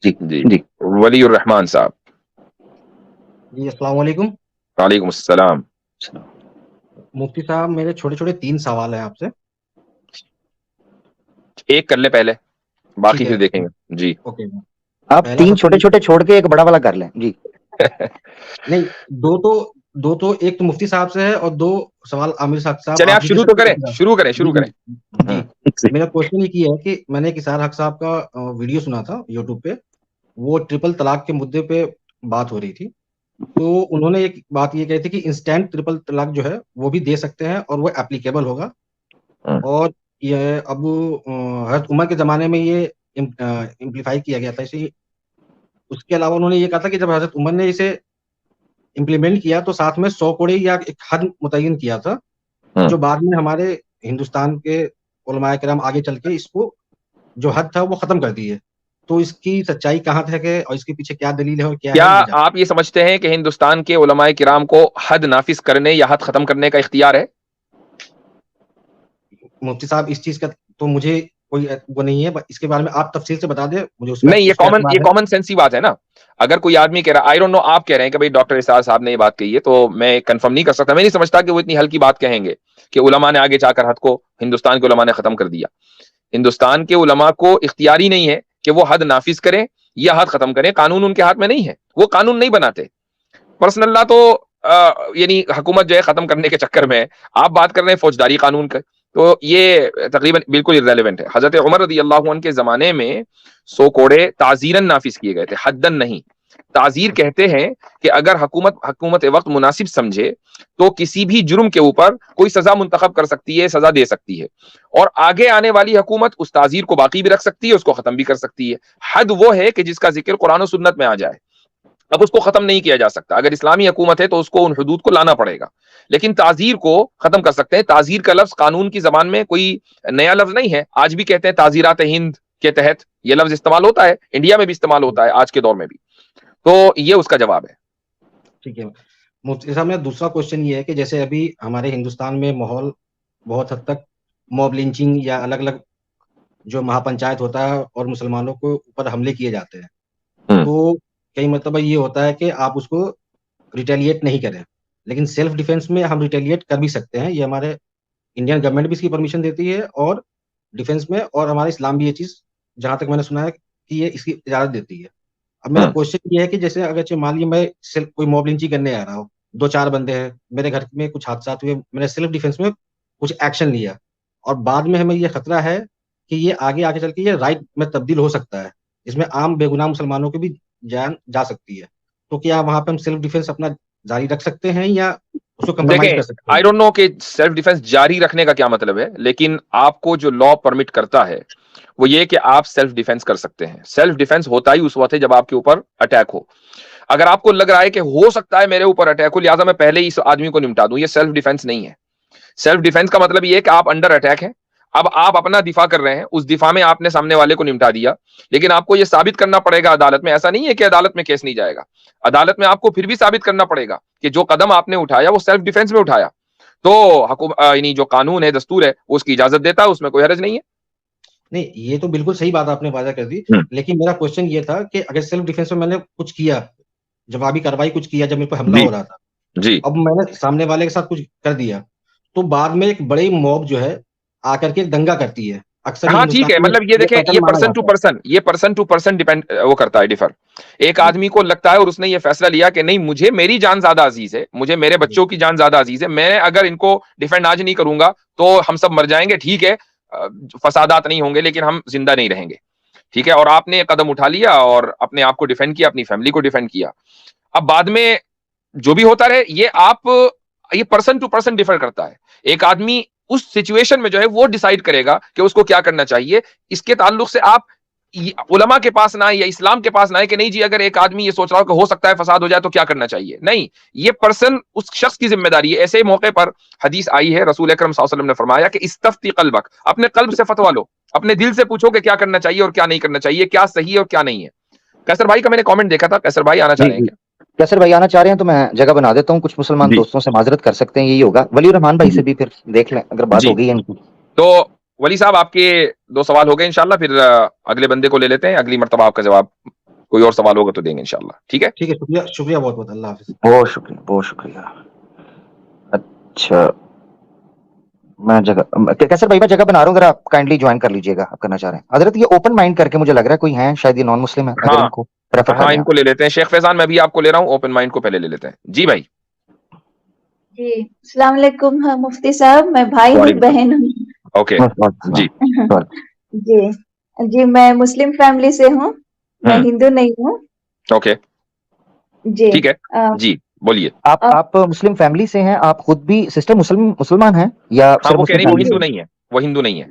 जी जी, जी। वलीउर रहमान साहब। जी अस्सलाम वालेकुम। वालेकुम अस्सलाम। मुफ्ती साहब, मेरे छोटे छोटे 3 सवाल हैं आपसे। एक कर ले पहले, ठीक बाकी है। फिर देखेंगे। जी। ओके। आप पहला तीन छोटे सवाल। छोटे छोड़ के एक बड़ा वाला कर लें जी। नहीं, दो तो एक तो मुफ्ती साहब से है और 2 सवाल आमिर साहब साहब चले, आप आप भी दे शुरू तो सकते करें, हैं। शुरू करें, जी शुरू जी। करें। जी। ठीक से। मेरा क्वेश्चन ये है कि मैंने एक इसार हक साहब का वीडियो सुना था यूट्यूब पे। वो ट्रिपल तलाक के मुद्दे पे बात हो रही थी। तो उन्होंने एक बात ये कही थी कि इंस्टेंट ट्रिपल तलाक जो है वो भी दे सकते हैं और वो एप्लीकेबल होगा। हम्म, और ये अब हजरत उमर के ज़माने में ये इम्प्लीफाई किया गया था इसे। उसके अलावा उन्होंने ये कहा था कि जब हजरत उमर ने इसे इम्प्लीमेंट किया तो साथ में 100 कोड़े या एक हद मुतय्यन किया था, हम्म। जो बाद में हमारे हिंदुस्तान के उलमाए किराम आगे चल के इसको जो हद था वो खत्म कर दी है। तो इसकी सच्चाई कहाँ तक है और इसके पीछे क्या दलील है और क्या क्या है ये जान। आप ये समझते हैं कि हिंदुस्तान के उलमाए किराम को हद नाफिज करने या हद खत्म करने का इख्तियार है? मुफ्ती साहब, इस चीज का तो मुझे कोई वो नहीं है, इसके बारे में आप तफसील से बता दें मुझे, उसका नहीं, उसका ये एतबार है। कॉमन सेंस की बात है ना। अगर कोई आदमी कह रहा, आई डोंट नो, आप कह रहे हैं कि भाई डॉक्टर इसार साहब ने ये बात कही है, तो मैं कंफर्म नहीं कर सकता। मैं नहीं समझता कि वो इतनी हल्की बात कहेंगे कि उलमा ने आगे जाकर हद को हिंदुस्तान के उलमा ने खत्म कर दिया। हिंदुस्तान के उलमा को इख्तियारी नहीं है कि वो हद नाफिज करें या हद खत्म करें। कानून उनके हाथ में नहीं है, वो कानून नहीं बनाते। पर्सनल लॉ तो यानी हुकूमत जो है खत्म करने के चक्कर में है। आप बात कर रहे हैं फौजदारी कानून का, तो ये तकरीबन बिल्कुल इररेलेवेंट है। हजरत उमर रदी अल्लाह अन्हु के जमाने में 100 कोड़े ताजीरन नाफिज किए गए थे, हद्दन नहीं। ताजीर कहते हैं कि अगर हुकूमत वक्त मुनासिब समझे तो किसी भी जुर्म के ऊपर कोई सजा मुंतखब कर सकती है, सजा दे सकती है। और आगे आने वाली हुकूमत उस ताजीर को बाकी भी रख सकती है, उसको खत्म भी कर सकती है। हद वो है कि जिसका जिक्र कुरान और सुन्नत में आ जाए। अब उसको खत्म नहीं किया जा सकता। अगर इस्लामी हुकूमत है तो उसको उन हदूद को लाना पड़ेगा, लेकिन ताजीर को खत्म कर सकते हैं। ताजीर का लफ्ज कानून की जबान में कोई नया लफ्ज नहीं है। आज भी कहते हैं ताजीरात हिंद के तहत यह लफ्ज इस्तेमाल होता है, इंडिया में भी इस्तेमाल होता है आज के दौर में भी। तो ये उसका जवाब है। ठीक है। मुफ्ती साहब, मेरा दूसरा क्वेश्चन ये है कि जैसे अभी हमारे हिंदुस्तान में माहौल बहुत हद तक मॉब लिंचिंग या अलग अलग जो महापंचायत होता है और मुसलमानों को ऊपर हमले किए जाते हैं। हम्म, तो कई मतलब ये होता है कि आप उसको रिटेलिएट नहीं करें, लेकिन सेल्फ डिफेंस में हम रिटेलिएट कर भी सकते हैं। ये हमारे इंडियन गवर्नमेंट भी इसकी परमिशन देती है और डिफेंस में, और हमारा इस्लाम भी ये चीज़ जहाँ तक मैंने सुना है कि ये इसकी इजाज़त देती है। अब मेरा हम्म। क्वेश्चन ये है कि जैसे अगर चलो मान लीजिए मैं सिर्फ कोई मॉब लिंचिंग करने आ रहा हूँ, 2-4 बंदे हैं, मेरे घर में कुछ हादसा हुए, मैंने सेल्फ डिफेंस में कुछ एक्शन लिया और बाद में हमें ये खतरा है कि ये आगे आगे चल के ये राइट में तब्दील हो सकता है, इसमें आम बेगुनाह मुसलमानों की भी जान जा सकती है। तो क्या वहां पे हम सेल्फ डिफेंस अपना जारी रख सकते हैं या उसको कंप्रोमाइज देखें, कर सकते आई हैं? डोंट नो कि सेल्फ डिफेंस जारी रखने का क्या मतलब है, लेकिन आपको जो लॉ परमिट करता है वो ये कि आप सेल्फ डिफेंस कर सकते हैं। सेल्फ डिफेंस होता ही उस वक्त है जब आपके ऊपर अटैक हो। अगर आपको लग रहा है कि हो सकता है मेरे ऊपर अटैक हो, लिहाजा मैं पहले ही इस आदमी को निपटा दूं, ये सेल्फ डिफेंस नहीं है। सेल्फ डिफेंस का मतलब ये है कि आप अंडर अटैक हैं, अब आप अपना दिफा कर रहे हैं, उस दिफा में आपने सामने वाले को निपटा दिया, लेकिन आपको यह साबित करना पड़ेगा अदालत में। ऐसा नहीं है कि अदालत में केस नहीं जाएगा, अदालत में आपको फिर भी साबित करना पड़ेगा कि जो कदम आपने उठाया वो सेल्फ डिफेंस में उठाया। तो यानी जो कानून है, दस्तूर है, वो उसकी इजाजत देता है, उसमें कोई हरज नहीं है। नहीं, ये तो बिल्कुल सही बात आपने वादा कर दी, हम्म, लेकिन मेरा क्वेश्चन ये था कि अगर सेल्फ डिफेंस में मैंने कुछ किया, जवाबी कार्रवाई कुछ किया जब मेरे पर हमला जी, हो रहा था, जी। अब मैंने सामने वाले के साथ कुछ कर दिया, तो बाद में एक बड़ी मॉब जो है आकर के दंगा करती है। अक्सर ही हाँ ठीक हिंदुस्तान है, में मतलब ये ये देखें, पैटर्न माना जाता है। ये पर्सन टू पर्सन डिपेंड वो करता है, डिफर। एक जी आदमी को लगता है और उसने ये फैसला लिया कि नहीं, मुझे मेरी जान ज्यादा अजीज है, मुझे मेरे जी बच्चों की जान ज्यादा अजीज है, मैं अगर इनको डिफेंड आज नहीं करूंगा तो हम सब मर जाएंगे। ठीक है, फसादात नहीं होंगे लेकिन हम जिंदा नहीं रहेंगे। ठीक है, और आपने कदम उठा लिया और अपने आप को डिफेंड किया, अपनी फैमिली को डिफेंड किया। अब बाद में जो भी होता रहे, ये पर्सन टू पर्सन डिफर करता है। एक आदमी उस सिचुएशन में जो है वो डिसाइड करेगा कि उसको क्या करना चाहिए। इसके ताल्लुक से आप उलमा के पास ना आए या इस्लाम के पास ना आए कि नहीं जी, अगर एक आदमी ये सोच रहा हो कि हो सकता है फसाद हो जाए तो क्या करना चाहिए। नहीं, ये पर्सन उस शख्स की जिम्मेदारी है। ऐसे मौके पर हदीस आई है, रसूल अकरम सल्लल्लाहु अलैहि वसल्लम ने फरमाया कि इस्तफ्ती कल्बक, अपने कल्ब से फतवा लो, अपने दिल से पूछो कि क्या करना चाहिए और क्या नहीं करना चाहिए, क्या सही है और क्या नहीं है। कैसर भाई का मैंने कमेंट देखा था, कैसर भाई आना चाह जी रहे हैं जी। क्या? कैसर भाई आना चाह रहे हैं तो मैं जगह बना देता हूँ, कुछ मुसलमान जी, दोस्तों से माजरत कर सकते हैं, यही होगा। वली रहमान भाई जी, से भी फिर देख लें अगर बात जी। हो गई है इनकी। तो वली साहब, आपके 2 सवाल हो गए, इंशाल्लाह फिर अगले बंदे को ले लेते हैं, अगली मर्तबा आपका जवाब कोई और सवाल होगा तो देंगे इंशाल्लाह। ठीक है, ठीक है, शुक्रिया, शुक्रिया बहुत बहुत, अल्लाह हाफिज। बहुत शुक्रिया, बहुत शुक्रिया। अच्छा, मैं जगह कैसर भाई, मैं जगह बना रहा हूँ, अगर आप काइंडली ज्वाइन कर लीजिएगा, आप करना चाह रहे हैं। हजरत ये ओपन माइंड करके मुझे लग रहा है कोई है, शायद ये नॉन मुस्लिम है, अगर हाँ इनको प्रेफर हाँ, करें इनको आप। ले लेते हैं। शेख फैजान, मैं भी आपको ले रहा हूँ, ओपन माइंड को पहले ले लेते हैं। जी भाई। जी, अस्सलाम वालेकुम मुफ्ती साहब, मैं भाई हूँ, वालेकुम बहन हूँ। ओके जी जी जी, मैं मुस्लिम फैमिली से हूँ, मैं हिंदू नहीं हूँ। ओके, जी ठीक है जी, बोलिए। आप मुस्लिम फैमिली से हैं, आप खुद भी सिस्टर मुसलमान हैं या हाँ, सिर्फ वो कह मुस्लिम रही वो फैमिली हिंदू से? नहीं है, वो हिंदू नहीं है।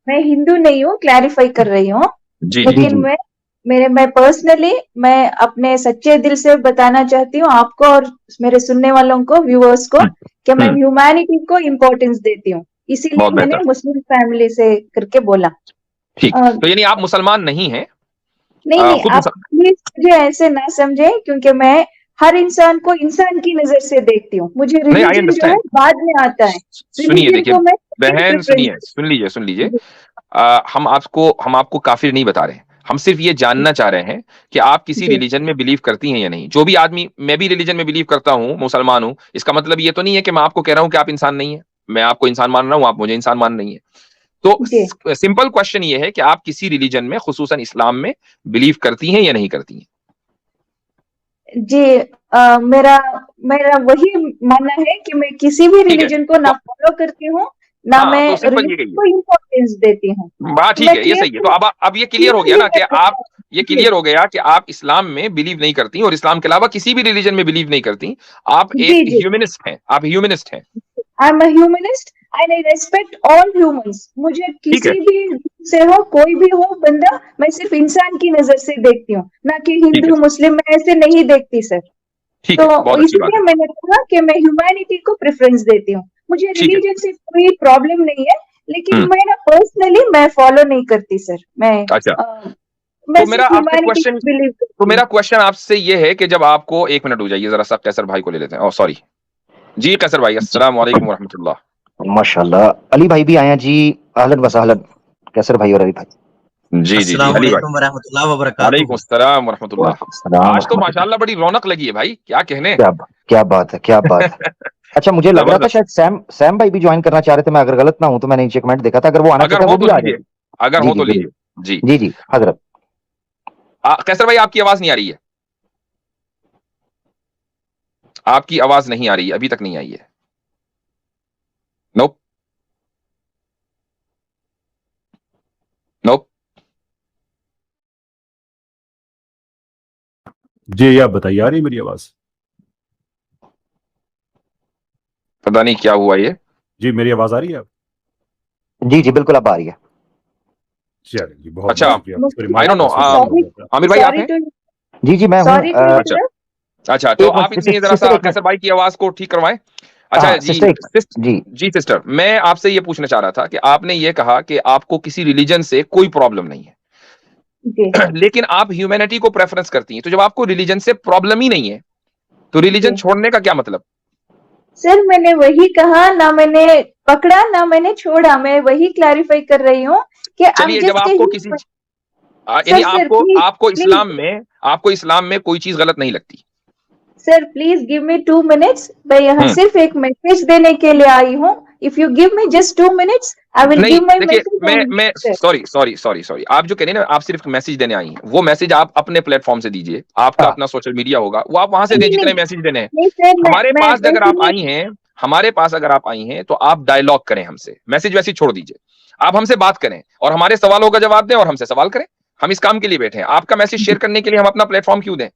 मैं हिंदू नहीं हूँ, क्लैरिफाई कर रही हूँ। जी जी लेकिन मैं पर्सनली मैं अपने सच्चे दिल से बताना चाहती हूँ आपको और मेरे सुनने वालों को, व्यूअर्स को, कि मैं ह्यूमैनिटी को इम्पोर्टेंस देती हूँ, इसीलिए बहुत मैंने बेहतर। मुस्लिम फैमिली से करके बोला। ठीक, तो यानी आप मुसलमान नहीं हैं? नहीं, खुद आप प्लीज मुझे ऐसे ना समझे, क्योंकि मैं हर इंसान को इंसान की नजर से देखती हूँ। मुझे नहीं, आई रिलीजन जो है अंडरस्टैंड। बाद में आता है। सुनिए, रिलीजन देखिए को मैं बहन, सुनिए, प्रेफरेंस। सुन लीजिए। हम आपको काफिर नहीं बता रहे हैं, हम सिर्फ ये जानना चाह रहे हैं कि आप किसी जी रिलीजन में बिलीव करती हैं या नहीं। जो भी आदमी, मैं भी रिलीजन में बिलीव करता हूँ, मुसलमान हूँ, इसका मतलब ये तो नहीं है कि मैं आपको कह रहा हूँ कि आप इंसान नहीं है। मैं आपको इंसान मान रहा हूँ, आप मुझे इंसान मान नहीं है। तो जी सिंपल क्वेश्चन ये है कि आप किसी रिलीजन में, खुसूसन इस्लाम में बिलीव करती हैं या नहीं करती हैं? जी, मेरा मेरा वही मानना है कि मैं किसी भी ठीक है, रिलीजन को ना तो फॉलो करती हूँ, ना हाँ, मैं तो सिंपल ये रिलीजन कहिए। को इम्पोर्टेंस देती हूँ। बात ठीक मैं है, ये सही है। तो अब ये क्लियर हो गया ना कि आप, ये क्लियर हो गया कि आप इस्लाम में बिलीव नहीं करती और इस्लाम के अलावा किसी भी रिलीजन में बिलीव नहीं करती। आप एक जी जी, ह्यूमनिस्ट हैं, आप ह्यूमनिस्ट हैं। I am a humanist and I respect all humans. मुझे ठीक है, किसी भी से हो, कोई भी हो बंदा, मैं सिर्फ इंसान की नजर से देखती हूँ, ना कि ठीक है, हिंदू मुस्लिम, मैं ऐसे नहीं देखती सर। ठीक तो है, बहुत अच्छी बात इसलिए है। मैंने कहा कि मैं ह्यूमैनिटी को प्रेफरेंस देती हूँ। मुझे ठीक है, रिलीजन से कोई प्रॉब्लम नहीं है, लेकिन हम्म, मैं ना पर्सनली मैं फॉलो नहीं करती सर। अच्छा। मैं तो मेरा सिर्फ आपसे ह्यूमैनिटी क्वेश्चन, को बिलीव तो करती हूँ। मेरा क्वेश्चन आपसे ये है कि जब आपको, एक मिनट हो जाइए जरा सा, कैसर भाई को ले लेते हैं। सॉरी जी, कैसर भाई, अस्सलाम वालेकुम वरहमतुल्लाह। माशाल्लाह, अली भाई भी आए हैं जी, अहलन वसहलन कैसर भाई और अली भाई। जी जी जी, अस्सलाम अली भाई, वालेकुम वरहमतुल्लाह वबरकातुहू। वालेकुम अस्सलाम वरहमतुल्लाह। सलाम आज तो रहमतुल्लाह। माशाल्लाह बड़ी रौनक लगी है भाई, क्या कहने। क्या बात है, क्या बात है। अच्छा, मुझे लग रहा था जबरदस्त। शायद सैम भाई भी ज्वाइन करना चाह रहे थे, मैं अगर गलत ना हूं तो मैंने नीचे कमेंट देखा था, अगर वो आना अगर चाहते हैं हो वो तो भी आ लीजिए, जाए। अगर जी हो जी तो जरूर। लीजिए। जी, जी जी हजरत। कैसर भाई, आपकी आवाज नहीं आ रही है, आपकी आवाज नहीं आ रही है, अभी तक नहीं आई है। नोप नोप। जी, आप बताइए, आ रही है मेरी आवाज? पता नहीं क्या हुआ ये। जी, मेरी आवाज आ रही है? जी जी बिल्कुल अब आ रही है। चलिए जी, बहुत अच्छा, बहुत शुक्रिया। Sorry, I don't know, Aamir भाई आप हैं? जी जी मैं हूँ। सॉरी टू अच्छा अच्छा, तो एक आप मिनट इतनी जरा सा सिस्टर, एक कैसर मिनट। भाई की आवाज को ठीक करवाएं। अच्छा जी, सिस्टर जी जी सिस्टर, मैं आपसे ये पूछना चाह रहा था कि आपने ये कहा कि आपको किसी रिलीजन से कोई प्रॉब्लम नहीं है, जी लेकिन आप ह्यूमैनिटी को प्रेफरेंस करती हैं। तो जब आपको रिलीजन से प्रॉब्लम ही नहीं है, तो रिलीजन जी छोड़ने का क्या मतलब? सर, मैंने वही कहा ना, मैंने पकड़ा ना मैंने छोड़ा, मैं वही क्लैरिफाई कर रही हूँ कि आई एम चलिए, जब जस्ट आपको किसी, यानी सर सर आपको प्लीज आपको प्लीज इस्लाम में कोई चीज गलत नहीं लगती? Sir please give me 2 minutes. मैं यहाँ हम्म सिर्फ एक मैसेज देने के लिए आई हूँ। If you give me just 2 minutes, I will नहीं, गिव माई देखिए, मैसेज मैं सर। सॉरी, आप जो कह रहे हैं ना, आप सिर्फ मैसेज देने आई हैं, वो मैसेज आप अपने प्लेटफॉर्म से दीजिए, आपका अपना सोशल मीडिया होगा, वो आप वहां से दें नहीं नहीं जितने मैसेज देने हैं। नहीं सर, हमारे मैं पास अगर वैसे आप नहीं। आई हैं, हमारे पास अगर आप आई हैं, तो आप डायलॉग करें हमसे, मैसेज वैसे छोड़ दीजिए। आप हमसे बात करें और हमारे सवालों का जवाब दें और हमसे सवाल करें। हम इस काम के लिए बैठे हैं, आपका मैसेज शेयर करने के लिए हम अपना प्लेटफॉर्म क्यों दें?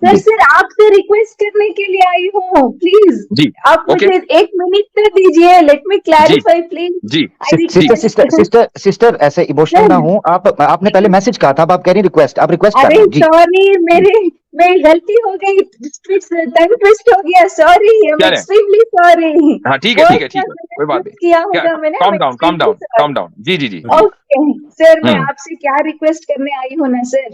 सर सर आपसे रिक्वेस्ट करने के लिए आई हूँ, प्लीज जी, आप ओके, मुझे 1 मिनट तो दीजिए। लेट मी जी क्लैरिफाई प्लीज। जी आई रिक्वेस्ट सिस्टर ऐसे इमोशनल ना हो आप। आपने पहले मैसेज कहा था, अब आप कह रही रिक्वेस्ट, आप रिक्वेस्ट कर अरे रहे हैं जी। सॉरी, मेरी गलती हो गई, टंग ट्विस्ट हो गया, सॉरी, आई एम क्या है? Extremely sorry. हाँ, ठीक है, वो ठीक है, ठीक है, कोई बात नहीं। किया क्या, होगा मैंने, calm down, calm down, calm down। जी जी जी जी। ओके सर, मैं हम्म आपसे क्या रिक्वेस्ट करने आई हूँ ना सर,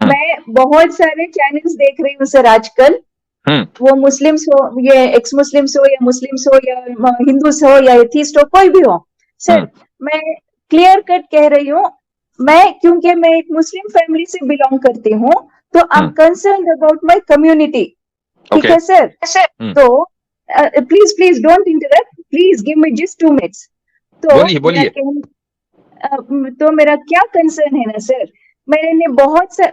हम्म मैं बहुत सारे चैनल्स देख रही हूँ सर आजकल। हम्म वो मुस्लिम्स हो, ये एक्स मुस्लिम्स हो या मुस्लिम्स हो या हिंदूस हो या एथीस्ट हो, कोई भी हो सर, हम्म मैं क्लियर कट कह रही हूँ, मैं क्योंकि मैं एक मुस्लिम फैमिली से बिलोंग करती हूँ, तो I am concerned about my community, ठीक है सर? तो please please don't interrupt, please give me just 2 minutes. तो बोलिए। तो मेरा क्या कंसर्न है ना सर, मैंने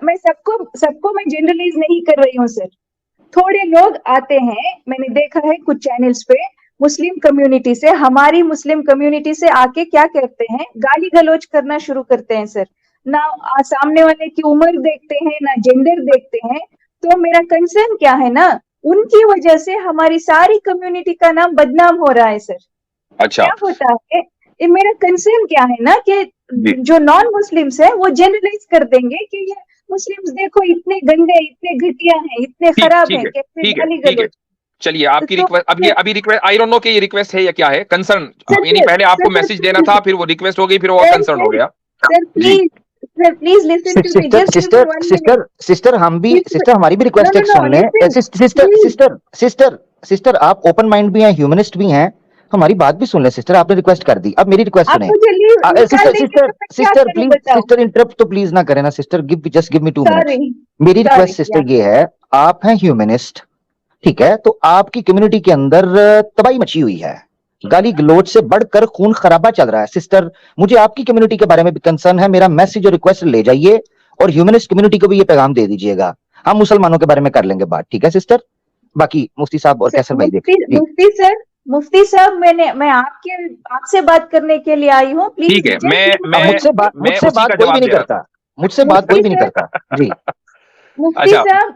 मैं सबको मैं जनरलाइज नहीं कर रही हूँ सर। थोड़े लोग आते हैं, मैंने देखा है कुछ चैनल्स पे, मुस्लिम कम्युनिटी से, हमारी मुस्लिम कम्युनिटी से आके क्या करते हैं, गाली गलौज करना शुरू करते हैं सर। ना सामने वाले की उम्र देखते हैं, ना जेंडर देखते हैं। तो मेरा कंसर्न क्या है ना, उनकी वजह से हमारी सारी कम्युनिटी का नाम बदनाम हो रहा है सर। अच्छा, क्या होता है, ये मेरा कंसर्न क्या है ना कि जो नॉन मुस्लिम्स है वो जनरलाइज कर देंगे कि ये मुस्लिम्स देखो इतने गंदे, इतने घटिया हैं, इतने खराब हैं, कैसे गाली गलौज। चलिए आपकी रिक्वेस्ट, अभी रिक्वेस्ट, आई डोंट नो कि ये रिक्वेस्ट है या क्या है, कंसर्न यानी पहले आपको मैसेज देना था, फिर वो रिक्वेस्ट हो गई, फिर वो कंसर्न हो गया। Sir please listen to me, just sister हम भी, सिस्टर हमारी भी रिक्वेस्ट एक सुन लें। सिस्टर आप ओपन माइंड भी हैं, ह्यूमनिस्ट भी हैं, हमारी बात भी सुन लें सिस्टर। आपने रिक्वेस्ट कर दी, अब मेरी रिक्वेस्ट सुने। सिस्टर प्लीज, सिस्टर इंटरप्ट तो प्लीज ना करें ना sister, just give me 2 minutes. मेरी रिक्वेस्ट सिस्टर ये है, आप हैं ह्यूमनिस्ट, ठीक है, तो आपकी कम्युनिटी के अंदर तबाही मची हुई है, गाली गलोच से बढ़कर खून खराबा चल रहा है। सिस्टर मुझे आपकी कम्युनिटी के बारे में भी कंसर्न है, मेरा मैसेज और रिक्वेस्ट ले जाइए और ह्यूमनिस्ट कम्युनिटी को भी ये पैगाम दे दीजिएगा। हम मुसलमानों के बारे में कर लेंगे बात, ठीक है सिस्टर? बाकी मुफ्ती साहब और कैसर भाई देखिए। मुफ्ती साहब मैं आपसे बात करने के लिए आई हूँ, प्लीज। ठीक है, मैं मुझसे बात कोई भी नहीं करता, मुझसे बात कोई भी नहीं करता जी। मुफ्ती साहब,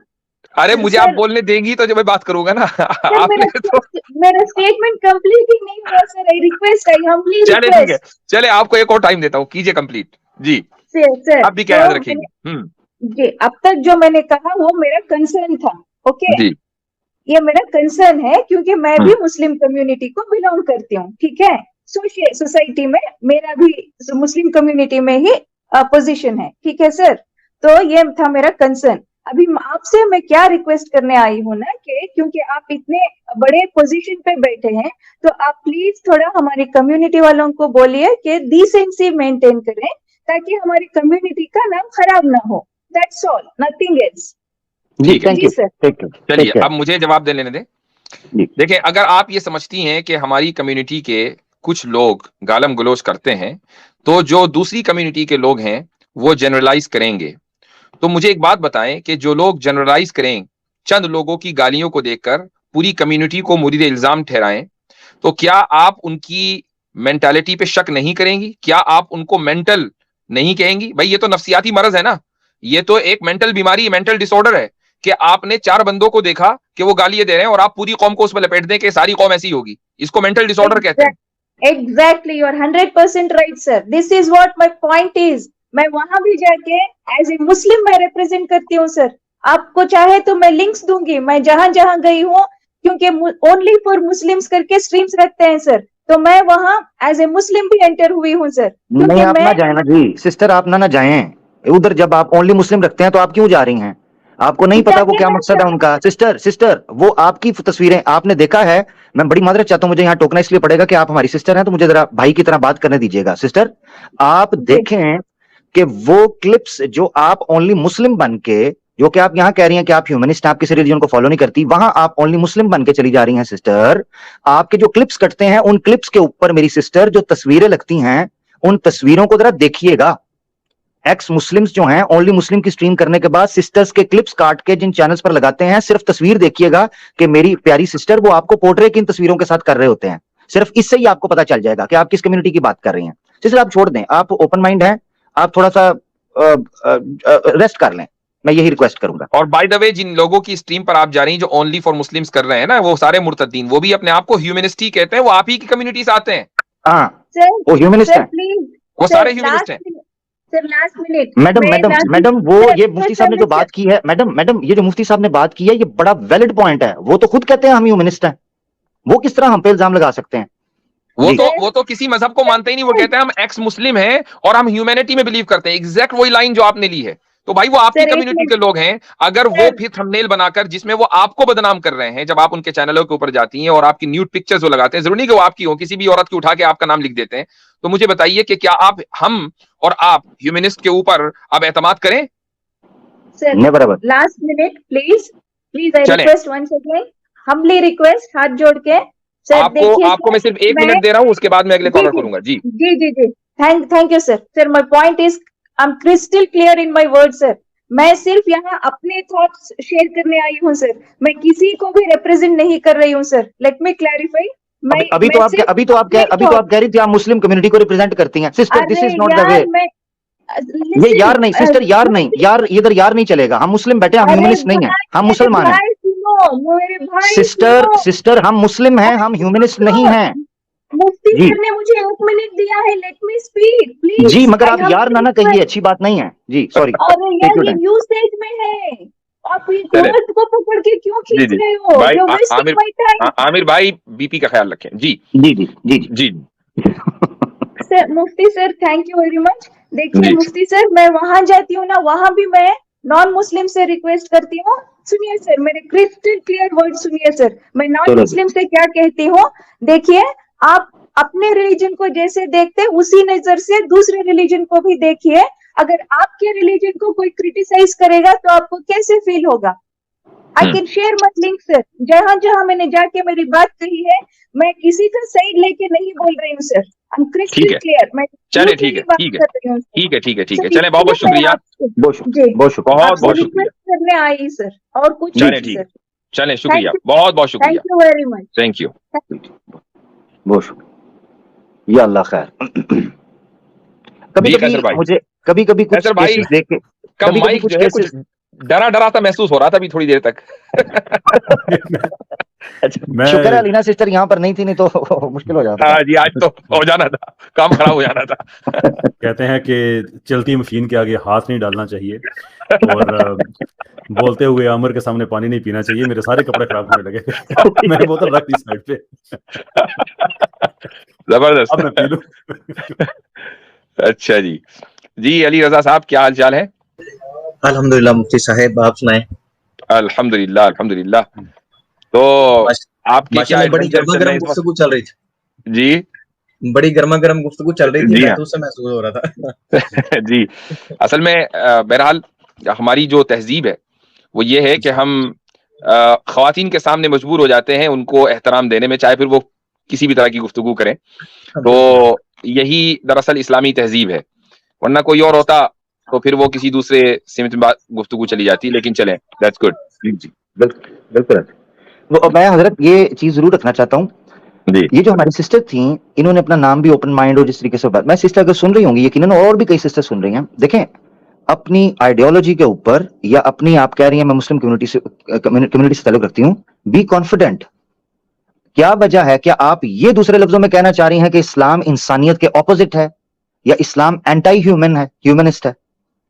अरे मुझे आप बोलने देंगी तो जब मैं बात करूंगा ना। आपने तो मेरा स्टेटमेंट कंप्लीट ही नहीं हुआ sir, I request, I humbly request. चले ठीक है, चले आपको एक और टाइम देता हूँ, कीजिए कंप्लीट जी। सर आप भी क्या याद रखेंगे? जी, अब तक जो मैंने कहा वो मेरा कंसर्न था, ओके जी, ये मेरा कंसर्न है क्योंकि मैं भी मुस्लिम कम्युनिटी को बिलोंग करती हूँ, ठीक है? सोसाइटी में मेरा भी मुस्लिम कम्युनिटी में ही पोजीशन है, ठीक है सर? तो ये था मेरा कंसर्न। अभी आपसे मैं क्या रिक्वेस्ट करने आई हूँ ना कि क्योंकि आप इतने बड़े पोजीशन पे बैठे हैं, तो आप प्लीज थोड़ा हमारी कम्युनिटी वालों को बोलिए कि डिसेंसी मेंटेन करें ताकि हमारी कम्युनिटी का नाम खराब ना हो। That's all, nothing else. जी थैंक यू सर। चलिए अब मुझे जवाब दे लेने दें। देखिए, अगर आप ये समझती हैं कि हमारी कम्युनिटी के कुछ लोग गालम गलोच करते हैं, तो जो दूसरी कम्युनिटी के लोग हैं वो जनरलाइज करेंगे, तो मुझे एक बात बताएं कि जो लोग जनरलाइज करें, चंद लोगों की गालियों को देखकर पूरी कम्युनिटी को मुरीद इल्जाम ठहराएं, तो क्या आप उनकी मेंटालिटी पे शक नहीं करेंगी? क्या आप उनको मेंटल नहीं कहेंगी? भाई ये तो नफ्सियाती मरज है ना, ये तो एक मेंटल बीमारी, मेंटल डिसऑर्डर है कि आपने 4 बंदों को देखा कि वो गालियां दे रहे हैं और आप पूरी कौम को उसमें लपेट दें कि सारी कौम ऐसी होगी। इसको मेंटल डिसऑर्डर कहते हैं। Exactly, you are 100% right, sir. This is what my point is. मैं वहां भी जाके एज ए मुस्लिम मैं रिप्रेजेंट करती हूँ सर। आपको चाहे तो मैं लिंक्स दूंगी, मैं जहां जहां गई हूँ, क्योंकि ओनली फॉर मुस्लिम्स करके स्ट्रीम्स रखते हैं सर, तो मैं वहां एज ए मुस्लिम भी एंटर हुई हूँ सर। नहीं आप ना जाए ना जी सिस्टर, आप ना जाएं उधर। जब आप ओनली मुस्लिम रखते हैं तो आप क्यों जा रही हैं? आपको नहीं पता वो क्या मकसद है उनका। सिस्टर वो आपकी तस्वीरें आपने देखा है। मैं बड़ी माजरत चाहता हूं, मुझे यहाँ टोकना इसलिए पड़ेगा कि आप हमारी सिस्टर हैं, तो मुझे जरा भाई की तरह बात करने दीजिएगा। सिस्टर आप देखें कि वो क्लिप्स जो आप ओनली मुस्लिम बन के, जो कि आप यहाँ कह रही हैं कि आप ह्यूमनिस्ट, आप किसी रिलीजन को फॉलो नहीं करती, वहां आप ओनली मुस्लिम बन के चली जा रही हैं। सिस्टर आपके जो क्लिप्स कटते हैं, उन क्लिप्स के ऊपर मेरी सिस्टर जो तस्वीरें लगती हैं, उन तस्वीरों को जरा देखिएगा। एक्स मुस्लिम्स जो हैं, ओनली मुस्लिम की स्ट्रीम करने के बाद सिस्टर्स के क्लिप्स काट के जिन चैनल्स पर लगाते हैं, सिर्फ तस्वीर देखिएगा कि मेरी प्यारी सिस्टर वो आपको पोर्ट्रे किन तस्वीरों के साथ कर रहे होते हैं। सिर्फ इससे ही आपको पता चल जाएगा कि आप किस कम्युनिटी की बात कर रही हैं। सिस्टर आप छोड़ दें, आप ओपन माइंड हैं, आप थोड़ा सा रेस्ट कर लें, मैं यही रिक्वेस्ट करूंगा। और बाय द वे, जिन लोगों की स्ट्रीम पर आप जा रही हैं जो ओनली फॉर मुस्लिम्स कर रहे हैं ना, वो सारे मुर्तद्दीन, वो भी अपने आप को ह्यूमनिस्ट ही कहते हैं, वो आप ही की कम्युनिटी से आते हैं। हाँ वो ह्यूमनिस्ट है, वो सारे ह्यूमनिस्ट हैं। सर लास्ट मिनट मैडम वो ये मुफ्ती साहब ने जो बात की है, मैडम ये जो मुफ्ती साहब ने बात की है, ये बड़ा वैलिड पॉइंट है। वो तो खुद कहते हैं हम ह्यूमनिस्ट हैं, वो किस तरह हम पे इल्जाम लगा सकते हैं? वो तो किसी मजहब को मानते ही नहीं, वो कहते हैं हम एक्स मुस्लिम हैं और हम ह्यूमैनिटी में बिलीव करते हैं। एग्जैक्ट वही लाइन जो आपने ली है। तो भाई वो आपकी कम्युनिटी के लोग हैं, अगर वो फिर थंबनेल बनाकर जिसमें वो आपको बदनाम कर रहे हैं, जब आप उनके चैनलों के ऊपर जाती हैं और आपकी न्यूड पिक्चर्स वो लगाते हैं, जरूरी नहीं कि वो आपकी हो, किसी भी औरत की उठा के आपका नाम लिख देते हैं, तो मुझे बताइए कि क्या आप, हम और आप ह्यूमनिस्ट के ऊपर अब एतमाद करें? Sir never ever. Last minute please आई चलें। Request once again, humbly request, हाथ जोड़ के सर। आपको मैं सिर्फ 1 मिनट दे रहा हूँ, उसके बाद मैं अगले कॉलर को लूंगा। जी जी thank you sir. Sir my point is I am crystal clear in my word sir. मैं सिर्फ यहाँ अपने थॉट्स शेयर करने आई हूँ सर, मैं किसी को भी रिप्रेजेंट नहीं कर रही हूँ सर। Let me clarify. अभी तो आप कह रही थी आप मुस्लिम कम्युनिटी को रिप्रेजेंट करती हैं। Sister this is not the way. ये यार नहीं सिस्टर, यार नहीं, यार इधर यार नहीं चलेगा। हम मुस्लिम बैठे, हम ह्यूमनिस्ट नहीं है, हम मुसलमान हैं। सिस्टर हम मुस्लिम हैं, हम ह्यूमनिस्ट नहीं हैं। मुफ्ती सर ने मुझे 1 मिनट दिया है, लेट मी स्पीक प्लीज। जी मगर आप यार ना कहिए, अच्छी बात नहीं है जी, सॉरी। अरे यार ये यूसेज में है, आप ये वर्ड को पकड़ के क्यों खींच रहे हो? भाई आमिर भाई बीपी का ख्याल रखें। जी जी जी जी जी sir Mufti sir thank you very much. देखिए मुफ्ती सर, मैं वहां जाती हूँ ना, वहां भी मैं नॉन मुस्लिम से रिक्वेस्ट करती हूँ। सुनिए सर, मेरे क्रिस्टल क्लियर वर्ड सुनिए सर। मैं नॉन मुस्लिम से क्या कहती हूँ, देखिए आप अपने रिलीजन को जैसे देखते उसी नजर से दूसरे रिलीजन को भी देखिए। अगर आपके रिलीजन को कोई क्रिटिसाइज करेगा तो आपको कैसे फील होगा? I can share my link sir. जहां जहां मैंने जाके मेरी बात कही है, मैं किसी का साइड लेके नहीं बोल रही हूँ sir. I am crystal clear. मैं चले ठीक है चले, बहुत बहुत शुक्रिया। बहुत शुक्रिया करने आई सर, और कुछ चले ठीक है, चले शुक्रिया, बहुत बहुत शुक्रिया, thank you very much. Thank you, बहुत शुक्रिया। या अल्लाह खैर। कभी-कभी मुझे कभी-कभी कुछ केसेस देख के कभी कुछ केसेस डरा सा महसूस हो रहा था अभी थोड़ी देर तक। शुक्र है अलीना सिस्टर यहाँ पर नहीं थी, नहीं तो मुश्किल हो जाता। हाँ जी, आज तो हो जाना था, काम खराब हो जाना था। कहते हैं कि चलती मशीन के आगे हाथ नहीं डालना चाहिए, और बोलते हुए आमिर के सामने पानी नहीं पीना चाहिए। मेरे सारे कपड़े खराब होने लगे। मैंने बोतल रख दी साइड पे। जबरदस्त। अब मैं पी लूं। अच्छा जी अली रजा साहब, क्या हाल चाल है? अल्हम्दुलिल्लाह मुफ्ती साहब, आप सुनाएं। अल्हम्दुलिल्लाह। तो आपकी क्या बड़ी गर्मा गर्म गुफ्तगू चल रही थी जी? बड़ी गर्मा गर्म गुफ्तगू चल रही थी, मैं तो उससे महसूस हो रहा था। जी असल में बहरहाल हमारी जो तहजीब है वो ये है कि हम ख्वातीन के सामने मजबूर हो जाते हैं उनको एहतराम देने में, चाहे फिर वो किसी भी तरह की गुफ्तगू करें। तो यही दरअसल इस्लामी तहजीब है, वरना कोई और होता तो फिर वो किसी दूसरे सिमत में गुफ्तगू चली जाती। लेकिन चलें, दैट्स गुड। जी बिल्कुल। तो मैं हजरत ये चीज जरूर रखना चाहता हूँ, ये जो हमारी सिस्टर थी, इन्होंने अपना नाम भी ओपन माइंड और जिस तरीके से बात, मैं सिस्टर अगर सुन रही होंगी यकीनन, और भी कई सिस्टर सुन रही हैं। देखें, अपनी आइडियोलॉजी के ऊपर या अपनी, आप कह रही हैं मैं मुस्लिम कम्युनिटी से ताल्लुक रखती हूँ, बी कॉन्फिडेंट। क्या वजह है, क्या आप ये दूसरे लफ्जों में कहना चाह रही हैं कि इस्लाम इंसानियत के ऑपोजिट है, या इस्लाम एंटी ह्यूमन है, ह्यूमनिस्ट है?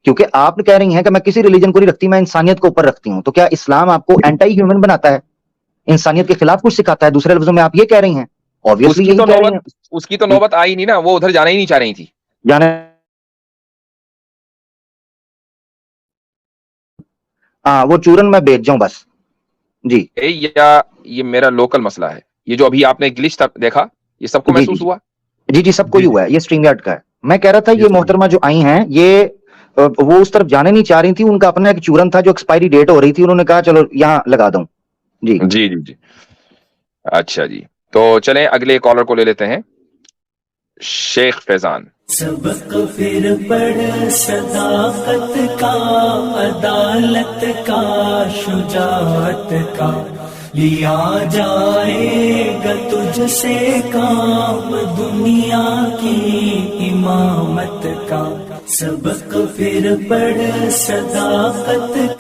क्योंकि आप कह रही हैं कि मैं किसी रिलीजन को नहीं रखती, मैं इंसानियत को ऊपर रखती हूं, तो क्या इस्लाम आपको एंटी ह्यूमन बनाता है, इंसानियत के खिलाफ कुछ सिखाता है? दूसरे लफ्जों में आप ये कह रही हैं। ऑब्वियसली यही कह रही हैं। उसकी तो नौबत आई नहीं ना, वो उधर जाना ही नहीं चाह रही थी। वो चूरन मैं बेच जाऊं बस जी। या ये मेरा लोकल मसला है, ये जो अभी आपने ग्लिच देखा, ये सबको महसूस हुआ? जी सबको ही हुआ है। ये स्ट्रिंग का है। मैं कह रहा था ये मोहतरमा जो आई हैं, ये वो उस तरफ जाने नहीं चाह रही थी, उनका अपना एक चूरन था जो एक्सपायरी डेट हो रही थी, उन्होंने कहा चलो यहाँ लगा दूं। जी। अच्छा जी, तो चलें अगले कॉलर को ले लेते हैं, शेख फैजान। सबक फिर पढ़ सदाकत का, अदालत का, शुजाअत का, लिया जाएगा तुझसे काम दुनिया की इमामत का। सबक फिर पढ़ सदाकत